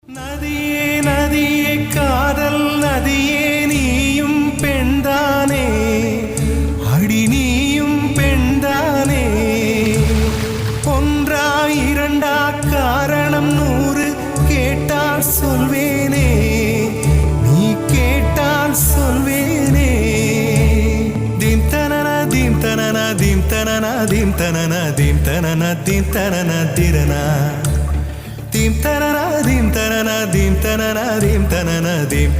நதியே நதியே காதல் நதியே நீயும் பெண்தானே அடி நீயும் பெண்தானே ஒன்றா இரண்டா காரணம் 100 கேட்டால் சொல்வேனே நீ கேட்டால் சொல்வேனே தீம் தனன தீம் தனன தீம் தனன தீம் தனன தீம் தனன தீம் தனன திரனா தீம் தனன தீம் தனன தீம் தனன தீம் தனன தீம்